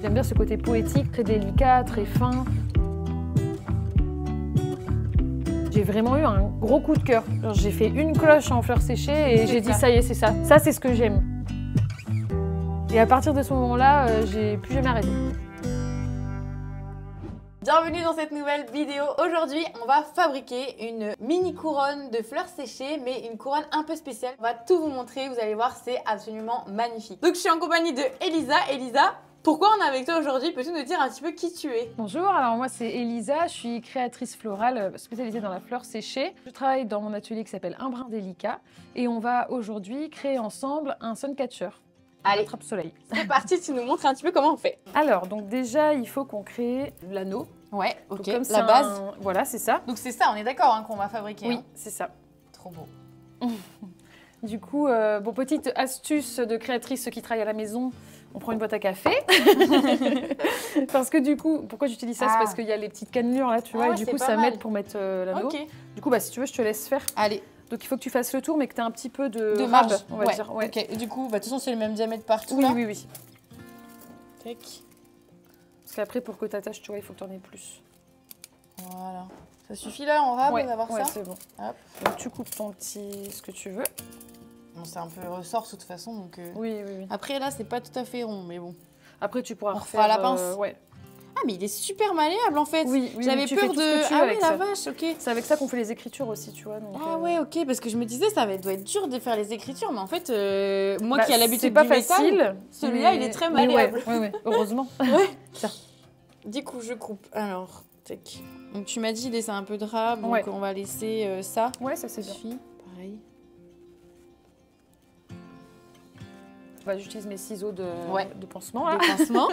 J'aime bien ce côté poétique, très délicat, très fin. J'ai vraiment eu un gros coup de cœur. J'ai fait une cloche en fleurs séchées et j'ai dit ça y est, c'est ça. Ça, c'est ce que j'aime. Et à partir de ce moment-là, j'ai plus jamais arrêté. Bienvenue dans cette nouvelle vidéo. Aujourd'hui, on va fabriquer une mini couronne de fleurs séchées, mais une couronne un peu spéciale. On va tout vous montrer, vous allez voir, c'est absolument magnifique. Donc je suis en compagnie de Elisa. Elisa, pourquoi on est avec toi aujourd'hui? Peux-tu nous dire un petit peu qui tu es? Bonjour, alors moi c'est Elisa, je suis créatrice florale spécialisée dans la fleur séchée. Je travaille dans mon atelier qui s'appelle Un Brin Délicat et on va aujourd'hui créer ensemble un suncatcher. Allez, Attrape-soleil. c'est parti, tu nous montres un petit peu comment on fait. Alors, donc déjà, il faut qu'on crée l'anneau. Ouais, ok, Comme la base. Voilà, c'est ça. Donc c'est ça, on est d'accord hein, qu'on va fabriquer. Oui, hein. c'est ça. Trop beau. Du coup, bon, petite astuce de créatrice qui travaille à la maison, on prend une boîte à café. Parce que du coup, pourquoi j'utilise ça? C'est parce qu'il y a les petites cannelures là, tu vois, ouais, et du coup, ça m'aide pour mettre l'anneau. Ok. Du coup, bah, si tu veux, je te laisse faire. Allez. Donc, il faut que tu fasses le tour, mais que tu aies un petit peu de marge, rab, on va dire. Ouais. Ok, et du coup, bah, de toute façon, c'est le même diamètre partout. Oui, là. oui, oui. Tac. Parce qu'après, pour que tu attaches, tu vois, il faut que tu en aies plus. Voilà. Ça suffit là en rab d'avoir ça? c'est bon. Hop. Donc, tu coupes ton petit... ce que tu veux. Bon, c'est un peu ressort de toute façon, donc... Oui, oui, oui. Après, là, c'est pas tout à fait rond, mais bon. Après, tu pourras refaire à la pince. ouais. Ah, mais il est super malléable, en fait. Oui, j'avais peur de... Ah oui, la vache, ok. C'est avec ça qu'on fait les écritures aussi, tu vois. Donc, ah ouais, ok, parce que je me disais, ça doit être dur de faire les écritures, mais en fait, moi bah, qui ai l'habitude c'est pas du métal, facile, celui-là, il est très malléable. Ouais, heureusement. Ouais. Tiens. Du coup, je coupe. Alors, tac. Donc, tu m'as dit laisser un peu de rab, donc on va laisser ça. Ouais, ça c'est bien. Pareil. J'utilise mes ciseaux de pansement. Là. De pansement.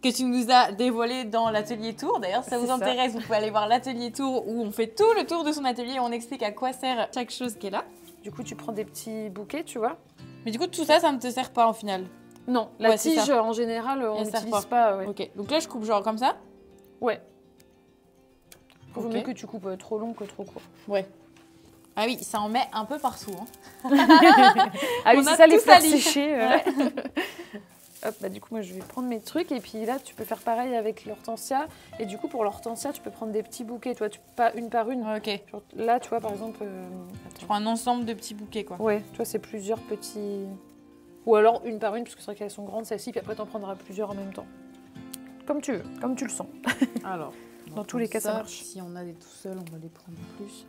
Que tu nous as dévoilé dans l'atelier tour. D'ailleurs, si ça vous intéresse, vous pouvez aller voir l'atelier tour où on fait tout le tour de son atelier et on explique à quoi sert chaque chose qui est là. Du coup, tu prends des petits bouquets, tu vois. Mais du coup, tout ça, ça ne te sert pas en final? Non, la tige, en général, on n'utilise pas. Ouais. Ok, donc là, je coupe genre comme ça? Ouais. Il vaut mieux que tu coupes trop long que trop court. Ouais. Ah oui, ça en met un peu partout. Hein. Ah oui, c'est ça les fleurs séchées. Ouais. Hop, bah du coup, moi, je vais prendre mes trucs. Et puis là, tu peux faire pareil avec l'hortensia. Et du coup, pour l'hortensia, tu peux prendre des petits bouquets, toi, pas une par une. Ok. Genre, là, tu vois, par exemple... tu prends un ensemble de petits bouquets, quoi. Ouais, tu vois, c'est plusieurs petits... Ou alors une par une, parce que c'est vrai qu'elles sont grandes, celles-ci. Puis après, tu en prendras plusieurs en même temps. Comme tu veux, comme tu le sens. Alors, dans tous les cas, ça marche. Si on a des tout seuls, on va les prendre plus.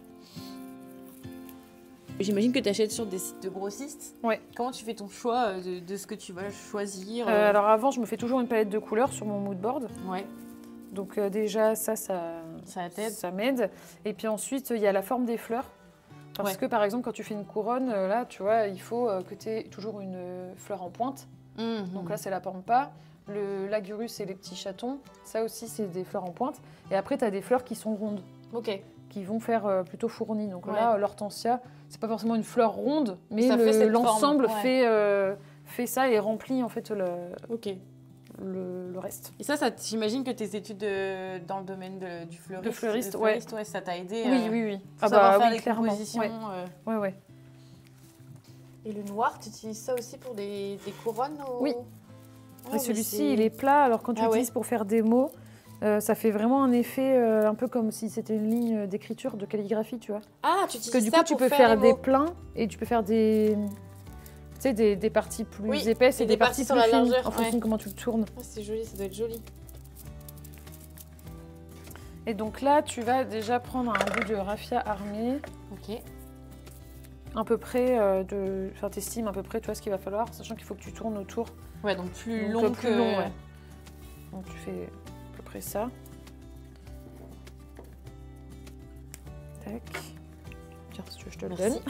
J'imagine que tu achètes sur des sites de grossistes. Ouais. Comment tu fais ton choix de ce que tu vas choisir Alors avant, je me fais toujours une palette de couleurs sur mon mood board. Ouais. Donc déjà, ça t'aide. Ça m'aide. Et puis ensuite, il y a la forme des fleurs. Parce que par exemple, quand tu fais une couronne, là, tu vois, il faut que tu aies toujours une fleur en pointe. Donc là, c'est la pampa. L'agurus et les petits chatons, ça aussi, c'est des fleurs en pointe. Et après, tu as des fleurs qui sont rondes. Ok. Qui vont faire plutôt fournies. Donc là, l'hortensia, c'est pas forcément une fleur ronde, mais l'ensemble fait ça et remplit en fait le reste. Et ça j'imagine que tes études dans le domaine du fleuriste, de fleuriste, ouais, ça t'a aidé. Oui. Ah bah faire les clairement. compositions. Ouais. Et le noir, tu utilises ça aussi pour des couronnes Oui. Et celui-ci, il est plat, alors quand tu l'utilises pour faire des mots, ça fait vraiment un effet un peu comme si c'était une ligne d'écriture, de calligraphie, tu vois. Ah, tu utilises ça parce que du coup, tu peux faire des pleins et tu peux faire des parties plus épaisses et des parties plus fines en fonction de comment tu le tournes. Ah, c'est joli, ça doit être joli. Et donc là, tu vas déjà prendre un bout de raffia armé. Ok. À peu près, t'estimes à peu près, tu vois, ce qu'il va falloir, sachant qu'il faut que tu tournes autour. Ouais, donc plus long. Donc tu fais à peu près ça. Tac. Tiens, si tu veux, je te le donne.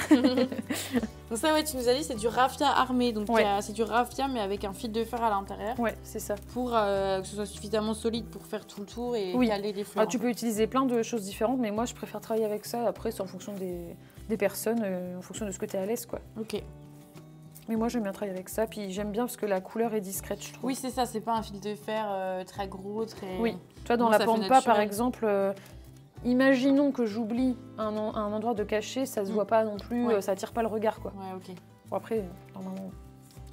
Donc ça, ouais, tu nous as dit, c'est du raffia armé. Donc c'est du raffia, mais avec un fil de fer à l'intérieur. Ouais, c'est ça. Pour que ce soit suffisamment solide pour faire tout le tour et caler les fleurs. Tu peux utiliser plein de choses différentes, mais moi, je préfère travailler avec ça. Après, c'est en fonction des personnes, en fonction de ce que tu es à l'aise, quoi. Ok. Mais moi, j'aime bien travailler avec ça. Puis j'aime bien parce que la couleur est discrète, je trouve. Oui, c'est ça. C'est pas un fil de fer très gros, très... Oui. Tu vois, dans la pampa, par exemple... imaginons que j'oublie un endroit de caché, ça se voit pas non plus, ça attire pas le regard, quoi. Ouais, ok. Bon, après, normalement,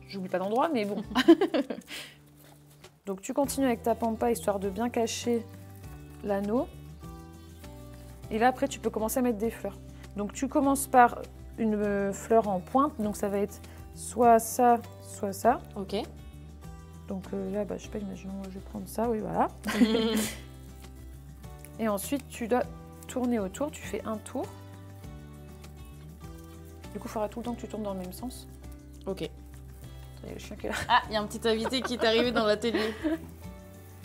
j'oublie pas d'endroit, mais bon. Donc tu continues avec ta pampa histoire de bien cacher l'anneau. Et là après tu peux commencer à mettre des fleurs. Donc tu commences par une fleur en pointe, donc ça va être soit ça, soit ça. Ok. Donc là, je sais pas, imaginons, je vais prendre ça, oui voilà. Et ensuite tu dois tourner autour, tu fais un tour. Du coup il faudra tout le temps que tu tournes dans le même sens. Ok. Il y a le chien qui est là. Ah, il y a un petit invité qui est arrivé dans l'atelier.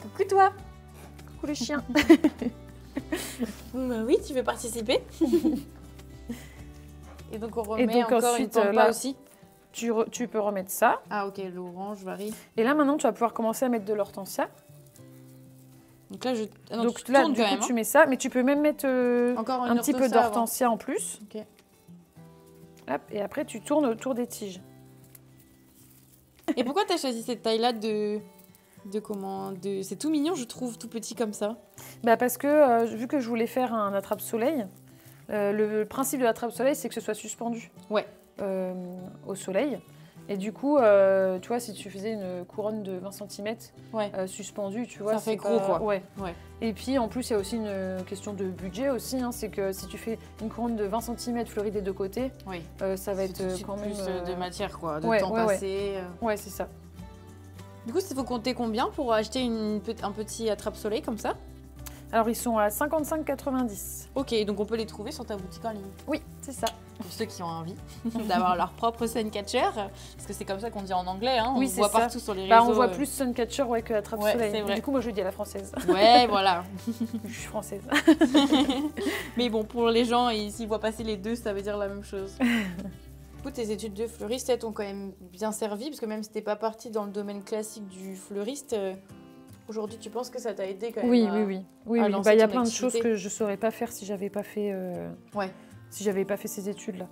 Coucou toi. Coucou les chiens. Bah oui, tu veux participer. Et donc on remet Et donc encore ensuite, une pampa là, aussi. Tu peux remettre ça. Ah ok, l'orange varie. Et là maintenant tu vas pouvoir commencer à mettre de l'hortensia. Donc là, ah non, donc tu là tournes du quand coup même, hein. tu mets ça, mais tu peux même mettre Encore un petit peu d'hortensia en plus. Ok. Hop, et après tu tournes autour des tiges. Et pourquoi tu as choisi cette taille-là C'est tout mignon, je trouve, tout petit comme ça. Bah parce que vu que je voulais faire un attrape-soleil, le principe de l'attrape-soleil c'est que ce soit suspendu au soleil. Et du coup, tu vois, si tu faisais une couronne de 20 cm suspendue, tu vois, ça fait gros quoi. Ouais. Et puis en plus, il y a aussi une question de budget aussi, hein, c'est que si tu fais une couronne de 20 cm fleurie des deux côtés, ça va être quand même plus de matière quoi, de temps ouais. passé. Ouais, c'est ça. Du coup, il faut compter combien pour acheter un petit attrape-soleil comme ça? Alors ils sont à 55,90. Ok, donc on peut les trouver sur ta boutique en ligne. Oui, c'est ça. Pour ceux qui ont envie d'avoir leur propre Suncatcher, parce que c'est comme ça qu'on dit en anglais, hein, oui, on voit ça. Partout sur les réseaux. On voit plus Suncatcher que attrape-soleil. C'est vrai. Du coup, moi je le dis à la française. Ouais, voilà. Je suis française. Mais bon, pour les gens, s'ils voient passer les deux, ça veut dire la même chose. Du coup, tes études de fleuriste, elles t'ont quand même bien servi, parce que même si t'es pas partie dans le domaine classique du fleuriste, aujourd'hui, tu penses que ça t'a aidé quand même? Oui. Il y a plein de choses que je saurais pas faire si j'avais pas fait, si j'avais pas fait ces études-là.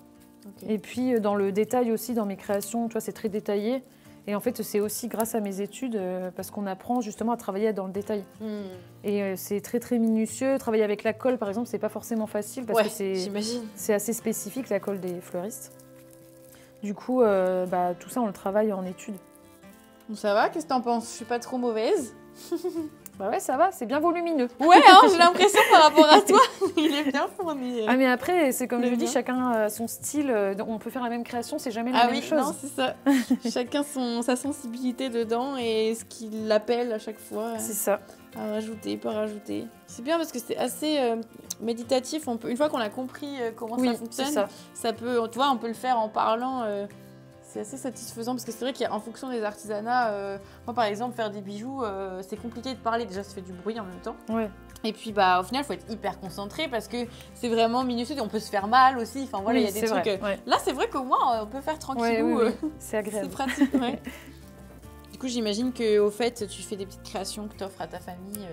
Okay. Et puis dans le détail aussi, dans mes créations, tu vois, c'est très détaillé. Et en fait, c'est aussi grâce à mes études, parce qu'on apprend justement à travailler dans le détail. Et c'est très très minutieux. Travailler avec la colle, par exemple, c'est pas forcément facile parce que c'est assez spécifique la colle des fleuristes. Du coup, tout ça, on le travaille en études. Ça va? Qu'est-ce que t'en penses? Je suis pas trop mauvaise? Bah ouais, ça va, c'est bien volumineux. Ouais, hein, j'ai l'impression par rapport à toi, il est bien fourni. Ah mais après, c'est comme je dis, chacun a son style. On peut faire la même création, c'est jamais la même chose. Non, c'est ça. Chacun sa sensibilité dedans et ce qu'il appelle à chaque fois. C'est ça. À rajouter, pas rajouter. C'est bien parce que c'est assez méditatif. Une fois qu'on a compris comment ça fonctionne, ça peut, tu vois, on peut le faire en parlant. C'est assez satisfaisant parce que c'est vrai qu'en fonction des artisanats, moi par exemple faire des bijoux, c'est compliqué de parler, déjà ça fait du bruit en même temps. Ouais. Et puis au final il faut être hyper concentré parce que c'est vraiment minutieux, on peut se faire mal aussi, enfin voilà, il y a des trucs. Là c'est vrai qu'au moins on peut faire tranquillou. C'est agréable. C'est pratique, Du coup j'imagine qu'au fait tu fais des petites créations que tu offres à ta famille.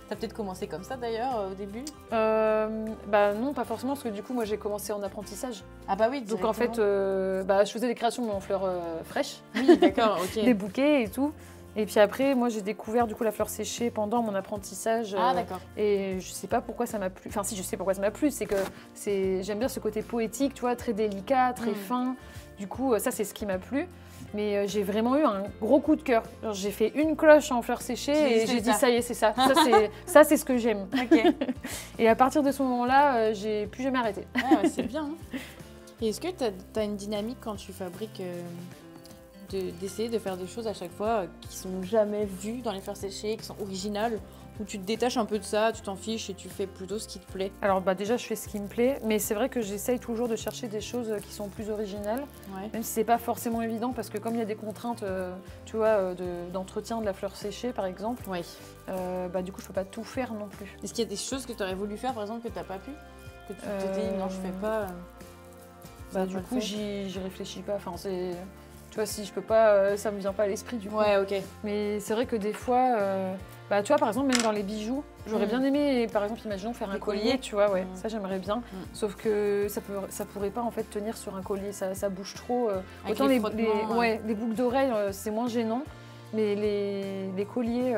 T'as peut-être commencé comme ça d'ailleurs au début? Non, pas forcément, parce que du coup, moi j'ai commencé en apprentissage. Ah bah oui, donc en fait, je faisais des créations en fleurs fraîches. Oui, d'accord, ok. Des bouquets et tout. Et puis après, moi j'ai découvert du coup la fleur séchée pendant mon apprentissage. Ah d'accord. Et je sais pas pourquoi ça m'a plu. Enfin, si, je sais pourquoi ça m'a plu, c'est que j'aime bien ce côté poétique, tu vois, très délicat, très fin. Du coup, ça c'est ce qui m'a plu. Mais j'ai vraiment eu un gros coup de cœur. J'ai fait une cloche en fleurs séchées et j'ai dit ça y est, c'est ça. Ça c'est ce que j'aime. Okay. Et à partir de ce moment-là, j'ai plus jamais arrêté. Ouais, c'est bien. Hein. Et est-ce que tu as une dynamique quand tu fabriques d'essayer de faire des choses à chaque fois qui sont jamais vues dans les fleurs séchées, qui sont originales, où tu te détaches un peu de ça, tu t'en fiches et tu fais plutôt ce qui te plaît? Alors déjà je fais ce qui me plaît, mais c'est vrai que j'essaye toujours de chercher des choses qui sont plus originales, même si c'est pas forcément évident parce que comme il y a des contraintes, tu vois, d'entretien de la fleur séchée par exemple, du coup je peux pas tout faire non plus. Est-ce qu'il y a des choses que tu aurais voulu faire par exemple que tu n'as pas pu? Que tu te dis non je fais pas? Du coup j'y réfléchis pas, enfin c'est... Tu vois, si je peux pas, ça me vient pas à l'esprit du coup. Ouais, ok. Mais c'est vrai que des fois, tu vois, par exemple, même dans les bijoux, j'aurais bien aimé, par exemple, imaginons faire un collier, tu vois, ça j'aimerais bien. Sauf que ça pourrait pas en fait tenir sur un collier, ça bouge trop. Autant les boucles d'oreilles, c'est moins gênant. Mais les colliers,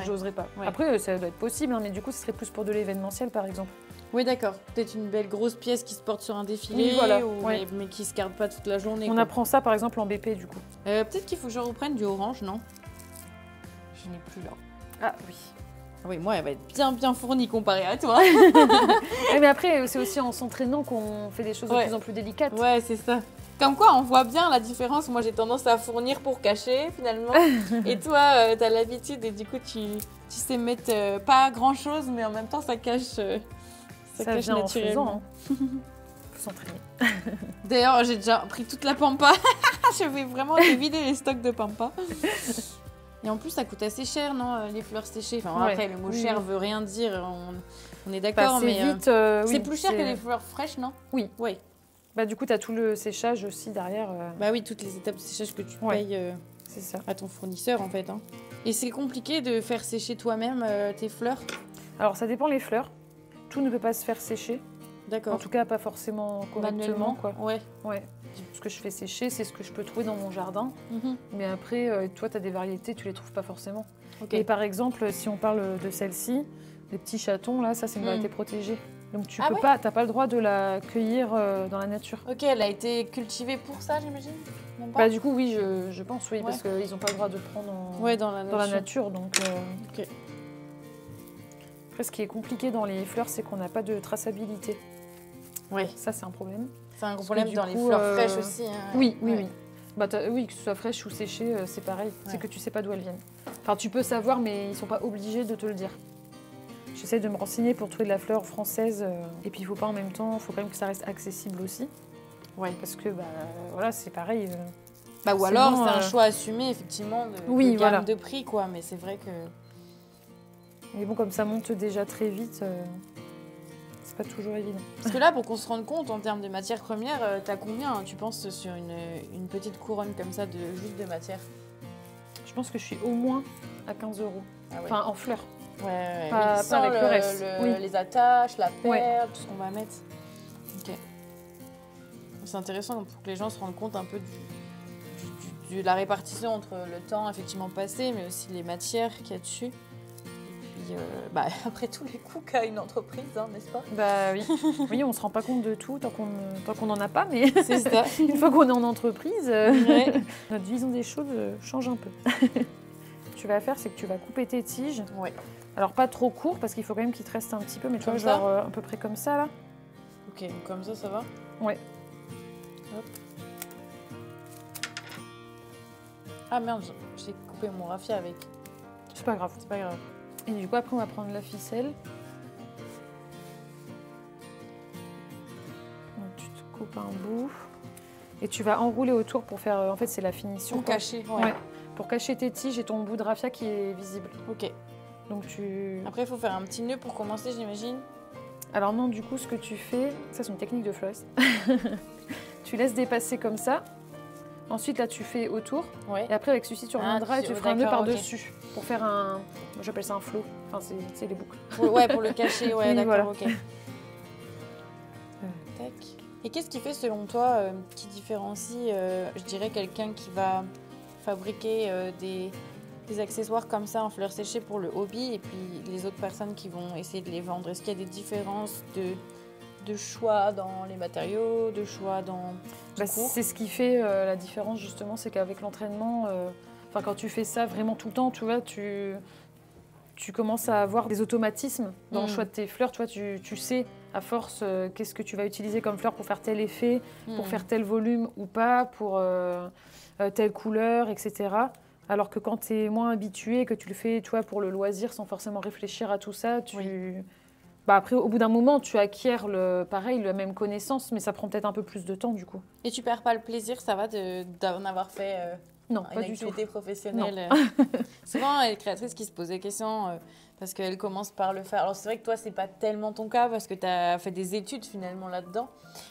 j'oserais pas. Ouais. Après, ça doit être possible, hein, mais du coup, ce serait plus pour de l'événementiel, par exemple. Oui, d'accord. Peut-être une belle grosse pièce qui se porte sur un défilé, mais qui se garde pas toute la journée. On apprend ça, par exemple, en BP, du coup. Peut-être qu'il faut que je reprenne du orange, non? Je n'ai plus là. Ah oui. Ah oui, moi, elle va être bien fournie comparée à toi. Mais après, c'est aussi en s'entraînant qu'on fait des choses de plus en plus délicates. Ouais, c'est ça. Comme quoi, on voit bien la différence. Moi, j'ai tendance à fournir pour cacher, finalement. Et toi, t'as l'habitude et du coup, tu sais mettre pas grand-chose, mais en même temps, ça cache, ça cache vient naturellement. Faut s'entraîner. D'ailleurs, j'ai déjà pris toute la pampa. Je vais vraiment te vider les stocks de pampa. Et en plus, ça coûte assez cher, non, les fleurs séchées. Enfin, après, le mot cher veut rien dire, on est d'accord, mais c'est plus cher que les fleurs fraîches, non? Oui. Ouais. Bah, du coup, tu as tout le séchage aussi derrière. Bah oui, toutes les étapes de séchage que tu payes c'est ça. À ton fournisseur, en fait. Hein. Et c'est compliqué de faire sécher toi-même tes fleurs? Alors, ça dépend les fleurs. Tout ne peut pas se faire sécher. D'accord. En tout cas, pas forcément correctement, quoi. Ouais. Ce que je fais sécher, c'est ce que je peux trouver dans mon jardin. Mais après, toi, tu as des variétés, tu les trouves pas forcément. Et par exemple, si on parle de celle-ci, les petits chatons, là, ça, c'est une variété protégée. Donc, tu peux pas, t'as pas le droit de la cueillir dans la nature. Ok, elle a été cultivée pour ça, j'imagine? Bah, du coup, oui, je pense, oui, parce qu'ils n'ont pas le droit de prendre dans la nature. Donc, après, ce qui est compliqué dans les fleurs, c'est qu'on n'a pas de traçabilité. Ouais. Ça, c'est un problème. C'est un gros problème dans les fleurs fraîches aussi. Hein. Oui. Bah, oui, que ce soit fraîche ou séchée, c'est pareil. C'est que tu sais pas d'où elles viennent. Enfin, tu peux savoir, mais ils sont pas obligés de te le dire. J'essaie de me renseigner pour trouver de la fleur française. Et puis, il faut pas en même temps, il faut quand même que ça reste accessible aussi. Ouais. Parce que, bah, voilà, c'est pareil. Bah, ou alors, c'est un choix assumé, effectivement, de gamme de prix, quoi. Mais c'est vrai que... Mais bon, comme ça monte déjà très vite, c'est pas toujours évident. Parce que là, pour qu'on se rende compte, en termes de matières premières, t'as combien, tu penses, sur une petite couronne comme ça, juste de matière? Je pense que je suis au moins à 15 €. Ah ouais. Enfin, en fleurs. Ouais. Pas avec le reste. Les attaches, la perle, tout ce qu'on va mettre. Ok. C'est intéressant pour que les gens se rendent compte un peu de la répartition entre le temps effectivement passé, mais aussi les matières qu'il y a dessus. Et puis, après tous les coûts qu'a une entreprise, hein, n'est-ce pas? Bah oui. Oui, on se rend pas compte de tout tant qu'on n'en a pas, mais c'est ça. Une fois qu'on est en entreprise, notre vision des choses change un peu. Ce que tu vas faire, c'est que tu vas couper tes tiges. Ouais. Alors pas trop court parce qu'il faut quand même qu'il te reste un petit peu, mais tu vois, genre à peu près comme ça là. Ok, donc comme ça va? Ouais. Hop. Ah merde, j'ai coupé mon raffia avec. C'est pas grave. C'est pas grave. Et du coup, après, on va prendre la ficelle. Donc, tu te coupes un bout. Et tu vas enrouler autour pour faire... En fait, c'est la finition. Pour cacher, pour cacher tes tiges et ton bout de raffia qui est visible. Ok. Donc, Après, il faut faire un petit nœud pour commencer, j'imagine. Alors non, du coup, ce que tu fais... Ça, c'est une technique de fleuriste. Tu laisses dépasser comme ça. Ensuite, là, tu fais autour. Et après, avec celui-ci, tu reviendras et tu feras un nœud par-dessus. Pour faire un... Moi, j'appelle ça un flow. Enfin, c'est les boucles. Pour le cacher. Ouais, d'accord, voilà. ok. Tac. Et qu'est-ce qui fait, selon toi, qui différencie, je dirais, quelqu'un qui va fabriquer des accessoires comme ça en fleurs séchées pour le hobby et puis les autres personnes qui vont essayer de les vendre? Est-ce qu'il y a des différences de choix dans les matériaux, de choix dans c'est ce qui fait la différence justement, c'est qu'avec l'entraînement, quand tu fais ça vraiment tout le temps, tu vois, tu commences à avoir des automatismes dans le choix de tes fleurs. Tu vois, tu sais à force qu'est-ce que tu vas utiliser comme fleur pour faire tel effet, pour faire tel volume ou pas, pour telle couleur, etc. Alors que quand tu es moins habitué, que tu le fais, tu vois, pour le loisir sans forcément réfléchir à tout ça, après, au bout d'un moment, tu acquiers la même connaissance, mais ça prend peut-être un peu plus de temps, du coup. Et tu perds pas le plaisir, ça va, d'en avoir fait non, pas du tout. Une activité professionnelle? Souvent, les créatrices qui se posent des questions parce qu'elles commencent par le faire. Alors, c'est vrai que toi, c'est pas tellement ton cas parce que tu as fait des études finalement là-dedans.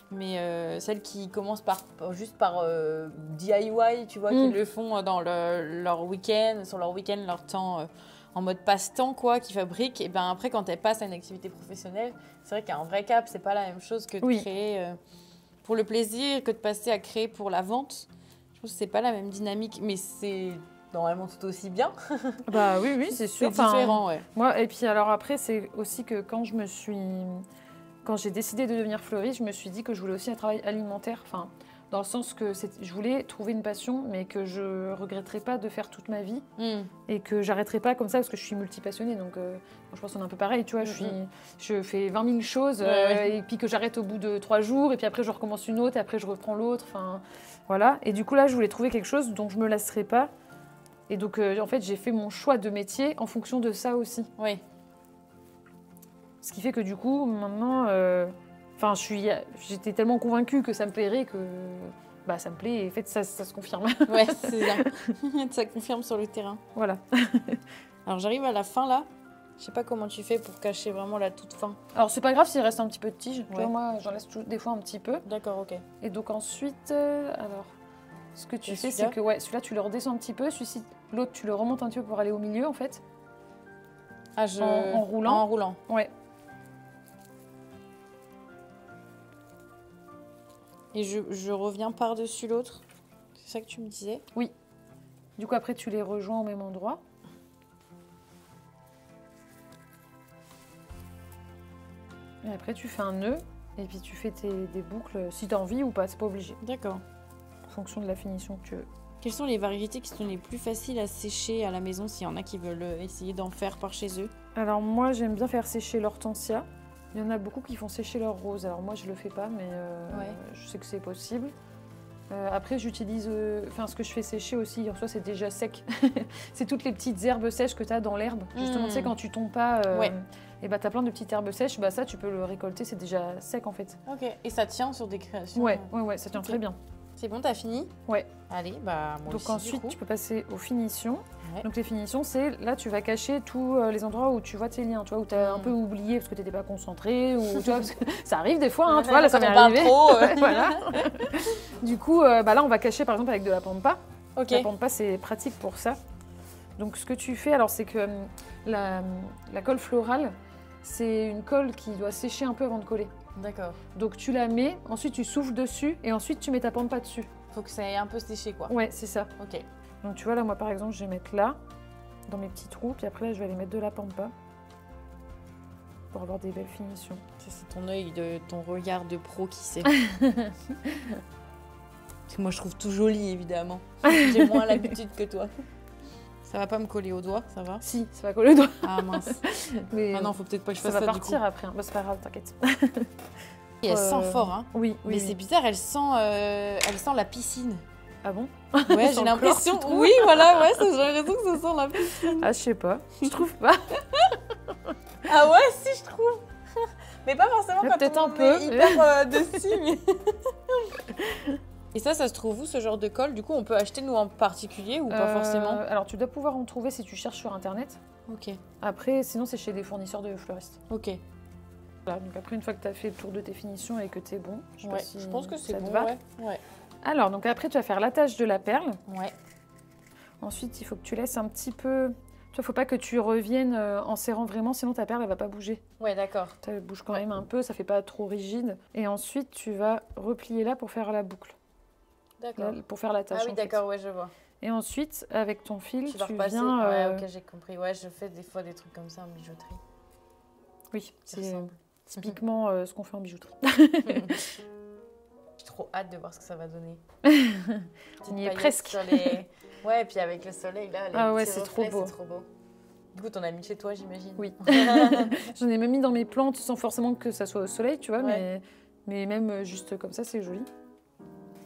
Mais celles qui commencent juste par DIY, tu vois, qui le font dans leur week-end, sur leur week-end, leur temps... en mode passe-temps, quoi, qui fabriquent, et ben après, quand elles passent à une activité professionnelle, c'est vrai qu'il y a un vrai cap, c'est pas la même chose que de créer pour le plaisir, que de passer à créer pour la vente. Je pense que c'est pas la même dynamique, mais c'est normalement tout aussi bien. Bah oui, c'est sûr. C'est différent, Moi, et puis alors après, c'est aussi que quand j'ai décidé de devenir fleuriste, je me suis dit que je voulais aussi un travail alimentaire. Enfin, dans le sens que je voulais trouver une passion, mais que je regretterais pas de faire toute ma vie et que j'arrêterais pas comme ça parce que je suis multipassionnée. Donc, je pense qu'on est un peu pareil, tu vois. Je fais 20 000 choses et puis que j'arrête au bout de 3 jours et puis après je recommence une autre et après je reprends l'autre. Enfin, voilà. Et du coup, là, je voulais trouver quelque chose dont je me lasserais pas. Et donc, en fait, j'ai fait mon choix de métier en fonction de ça aussi. Oui. Ce qui fait que du coup, maintenant... Enfin, j'étais tellement convaincue que ça me plairait que ça me plaît et en fait, ça se confirme. Ouais, c'est ça. Ça confirme sur le terrain. Voilà. Alors, j'arrive à la fin, là. Je sais pas comment tu fais pour cacher vraiment la toute fin. Alors, c'est pas grave s'il reste un petit peu de tige. Tu vois, moi, j'en laisse des fois un petit peu. D'accord, ok. Et donc ensuite, alors, ce que tu fais, c'est que celui-là, tu le redescends un petit peu. Celui-ci, l'autre, tu le remontes un petit peu pour aller au milieu, en fait. Ah, en roulant. En roulant. Ouais. Et je reviens par-dessus l'autre. C'est ça que tu me disais? Oui. Du coup, après, tu les rejoins au même endroit. Et après, tu fais un nœud. Et puis, tu fais des boucles, si tu as envie ou pas. C'est pas obligé. D'accord. En fonction de la finition que tu veux. Quelles sont les variétés qui sont les plus faciles à sécher à la maison s'il y en a qui veulent essayer d'en faire par chez eux? Alors, moi, j'aime bien faire sécher l'hortensia. Il y en a beaucoup qui font sécher leur rose. Alors moi, je le fais pas, mais je sais que c'est possible. Après, j'utilise... ce que je fais sécher aussi, en soi, c'est déjà sec. C'est toutes les petites herbes sèches que tu as dans l'herbe. Justement, tu sais, quand tu tombes pas, et tu as plein de petites herbes sèches, ça, tu peux le récolter, c'est déjà sec, en fait. Ok, et ça tient sur des créations? Ouais, ça tient très bien. C'est bon, t'as fini? Ouais. Allez, moi donc aussi, ensuite, tu peux passer aux finitions. Ouais. Donc les finitions, c'est là, tu vas cacher tous les endroits où tu vois tes liens, tu vois, où tu as un peu oublié parce que tu n'étais pas concentré, ou tu vois, parce que ça arrive des fois, hein, tu vois, là, ça m'est arrivé. Voilà. Du coup, là, on va cacher par exemple avec de la pampa. Ok. La pampa, c'est pratique pour ça. Donc ce que tu fais, alors, c'est que la colle florale, c'est une colle qui doit sécher un peu avant de coller. D'accord. Donc tu la mets, ensuite tu souffles dessus et ensuite tu mets ta pampa dessus. Faut que ça ait un peu séché, quoi. Ouais, c'est ça. Ok. Donc tu vois, là, moi, par exemple, je vais mettre là, dans mes petits trous, puis après, là, je vais aller mettre de la pampa pour avoir des belles finitions. Ça, c'est ton œil, ton regard de pro qui sait. Moi, je trouve tout joli, évidemment. J'ai moins l'habitude que toi. Ça va pas me coller au doigt, ça va? Si, ça va coller au doigt. Ah mince. Mais ah non, faut peut-être pas que je fasse ça ça va du coup. partir après, c'est pas grave, t'inquiète. Et elle sent fort, hein. Oui. Mais c'est bizarre, elle sent la piscine. Ah bon? Ouais, j'ai l'impression. Oui, voilà, ouais, j'ai l'impression que ça sent la piscine. Ah, je sais pas, je trouve pas. Ah ouais, si, je trouve. Mais pas forcément quand peut-être on un peu. est hyper dessus. Mais... Et ça se trouve où, ce genre de colle? Du coup, on peut acheter, nous, en particulier ou pas forcément? Alors, tu dois pouvoir en trouver si tu cherches sur Internet. Ok. Après, sinon, c'est chez des fournisseurs de fleuristes. Ok. Voilà, donc après, une fois que tu as fait le tour de tes finitions et que tu es bon, je pense que c'est bon, va. Ouais. Alors, donc après, tu vas faire l'attache de la perle. Ouais. Ensuite, il faut que tu laisses un petit peu... Tu vois, faut pas que tu reviennes en serrant vraiment, sinon ta perle, elle va pas bouger. Ouais, d'accord. Elle bouge quand même un peu, ça fait pas trop rigide. Et ensuite, tu vas replier là pour faire la boucle. D'accord. Pour faire l'attache. Ah oui, d'accord, ouais, je vois. Et ensuite, avec ton fil, tu repasser. viens... Ouais, ok, j'ai compris. Ouais, je fais des fois des trucs comme ça en bijouterie. Oui, c'est typiquement ce qu'on fait en bijouterie. J'ai trop hâte de voir ce que ça va donner. On y est presque. Ouais, et puis avec le soleil, là, ah ouais, c'est trop beau. C'est trop beau. Du coup, t'en as mis chez toi, j'imagine? Oui. J'en ai même mis dans mes plantes sans forcément que ça soit au soleil, tu vois, mais même juste comme ça, c'est joli.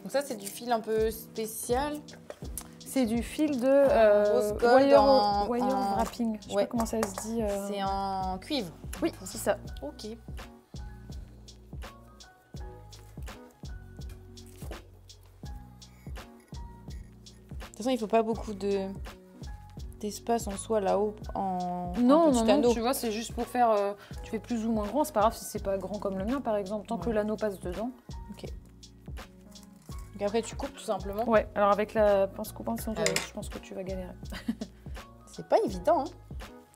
Donc ça, c'est du fil un peu spécial. C'est du fil de rose gold wire wrapping. Je sais pas comment ça se dit. C'est en cuivre. Oui, c'est ça. Ok. De toute façon, il faut pas beaucoup d'espace en soi là-haut non, tu vois, c'est juste pour faire... tu fais plus ou moins grand, c'est pas grave si c'est pas grand comme le mien, par exemple, tant que l'anneau passe dedans. Ok. Donc après, tu coupes tout simplement? Ouais, alors avec la pince coupante, je pense que tu vas galérer. C'est pas évident, hein,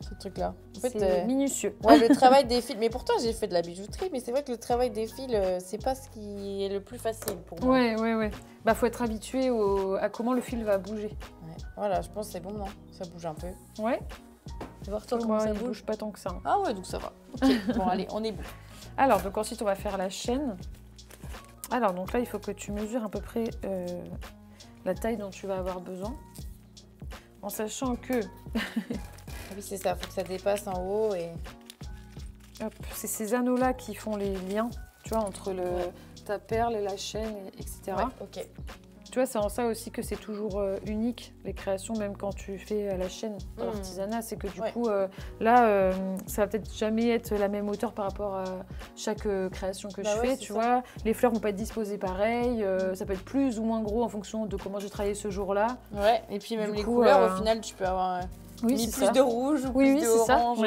ce truc-là. En fait, c'est minutieux. Ouais, le travail des fils... Mais pourtant, j'ai fait de la bijouterie, mais c'est vrai que le travail des fils, c'est pas ce qui est le plus facile pour moi. Ouais. Bah, faut être habitué à comment le fil va bouger. Ouais. Voilà, je pense que c'est bon, non? Ça bouge un peu. Ouais. Voir toi comment ça bouge pas tant que ça. Ah ouais, donc ça va. Ok, bon, allez, on est bon. Alors, donc ensuite, on va faire la chaîne. Alors, donc là, il faut que tu mesures à peu près la taille dont tu vas avoir besoin. En sachant que... Oui, c'est ça, il faut que ça dépasse en haut et... C'est ces anneaux-là qui font les liens, tu vois, entre ta perle et la chaîne, etc. Ouais, ok. Tu vois, c'est en ça aussi que c'est toujours unique, les créations, même quand tu fais la chaîne dans l'artisanat. C'est que du coup, là, ça va peut-être jamais être la même hauteur par rapport à chaque création que je fais, tu vois. Les fleurs vont pas être disposées pareil, ça peut être plus ou moins gros en fonction de comment j'ai travaillé ce jour-là. Ouais, et puis même les couleurs, au final, tu peux avoir plus de rouge ou plus de orange.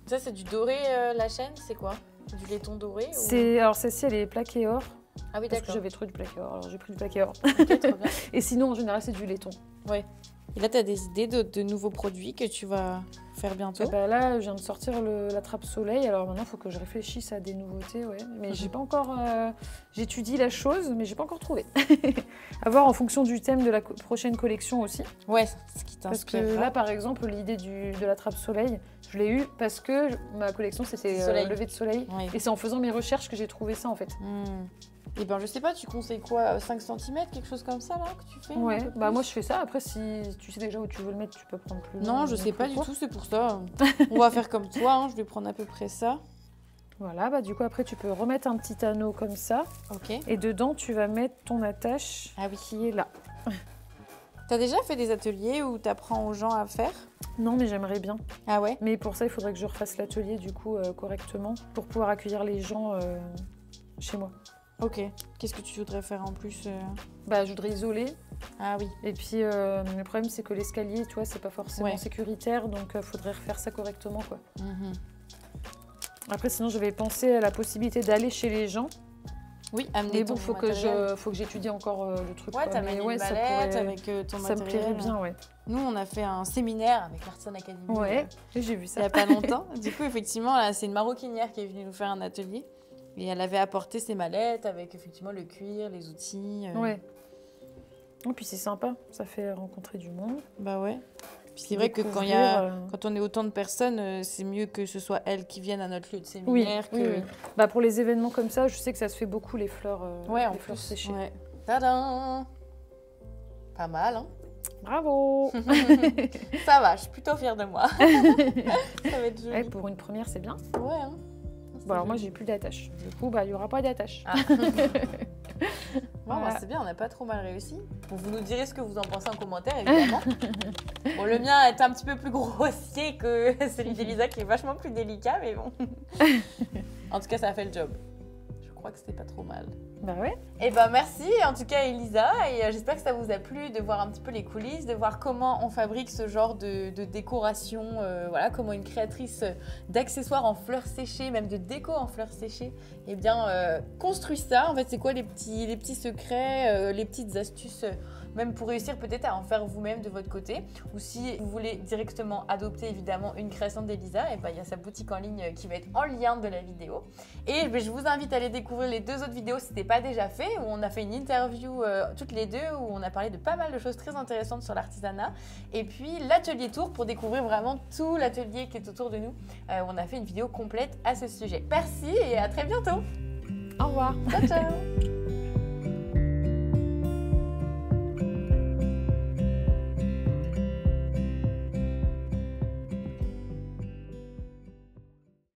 Ça, c'est du doré, la chaîne, c'est quoi? Du laiton doré Alors celle-ci, elle est plaquée or. Ah oui, parce que j'avais trop du plaqué or, alors j'ai pris du plaqué or. Ok, trop bien. Et sinon, en général, c'est du laiton. Ouais. Et là, tu as des idées de nouveaux produits que tu vas faire bientôt? Là, je viens de sortir la trappe soleil, alors maintenant, il faut que je réfléchisse à des nouveautés, ouais. Mais j'ai pas encore... J'étudie la chose, mais j'ai pas encore trouvé. À voir en fonction du thème de la prochaine collection aussi. Ouais, ce qui Parce t'inspire. que là, par exemple, l'idée de la trappe soleil, je l'ai eue parce que ma collection, c'était lever de soleil. Oui. Et c'est en faisant mes recherches que j'ai trouvé ça, en fait. Et ben je sais pas, tu conseilles quoi, 5 cm, quelque chose comme ça là que tu fais? Ouais, moi je fais ça. Après, si tu sais déjà où tu veux le mettre, tu peux prendre plus. Non, je sais pas du tout, c'est pour ça. On va faire comme toi, hein. Je vais prendre à peu près ça. Voilà, du coup après tu peux remettre un petit anneau comme ça. Ok. Et dedans tu vas mettre ton attache qui est là. T'as déjà fait des ateliers où t'apprends aux gens à faire? Non, mais j'aimerais bien. Ah ouais? Mais pour ça, il faudrait que je refasse l'atelier du coup correctement pour pouvoir accueillir les gens chez moi. Ok. Qu'est-ce que tu voudrais faire en plus? Je voudrais isoler. Ah oui. Et puis le problème c'est que l'escalier, tu vois, c'est pas forcément sécuritaire, donc faudrait refaire ça correctement, quoi. Après, sinon, je vais penser à la possibilité d'aller chez les gens. Oui, amener. Mais bon, faut que j'étudie encore le truc. Ouais, t'amènes une mallette avec ton matériel. Ça me plairait bien, ouais. Nous, on a fait un séminaire avec l'Artisan Academy. Ouais, j'ai vu ça. Il y a pas longtemps. Du coup, effectivement, là, c'est une maroquinière qui est venue nous faire un atelier. Et elle avait apporté ses mallettes avec effectivement le cuir, les outils. Ouais. Et puis c'est sympa, ça fait rencontrer du monde. Bah ouais. Puis c'est vrai que quand on est autant de personnes, c'est mieux que ce soit elles qui viennent à notre lieu de séminaire. Oui. Pour les événements comme ça, je sais que ça se fait beaucoup les fleurs, les fleurs séchées. Ouais. Tadam! Pas mal, hein? Bravo! Ça va, je suis plutôt fière de moi. Ça va être joli. Ouais, pour une première, c'est bien. Ouais, hein? Bon, alors moi, j'ai plus d'attache. Du coup, il n'y aura pas d'attache. Ah. C'est bien, on n'a pas trop mal réussi. Bon, vous nous direz ce que vous en pensez en commentaire, évidemment. Bon, le mien est un petit peu plus grossier que celui d'Elisa, qui est vachement plus délicat, mais bon. En tout cas, ça a fait le job. Je crois que c'était pas trop mal. Bah ouais. Et merci en tout cas Elisa, et j'espère que ça vous a plu de voir un petit peu les coulisses, de voir comment on fabrique ce genre de décoration, comment une créatrice d'accessoires en fleurs séchées, même de déco en fleurs séchées, construit ça. En fait, c'est quoi les petits secrets, les petites astuces, même pour réussir peut-être à en faire vous-même de votre côté. Ou si vous voulez directement adopter évidemment une création d'Elisa, il y a sa boutique en ligne qui va être en lien de la vidéo. Et je vous invite à aller découvrir les 2 autres vidéos si ce n'est pas déjà fait, où on a fait une interview toutes les 2, où on a parlé de pas mal de choses très intéressantes sur l'artisanat. Et puis l'atelier tour pour découvrir vraiment tout l'atelier qui est autour de nous. On a fait une vidéo complète à ce sujet. Merci et à très bientôt. Au revoir. Ciao, ciao.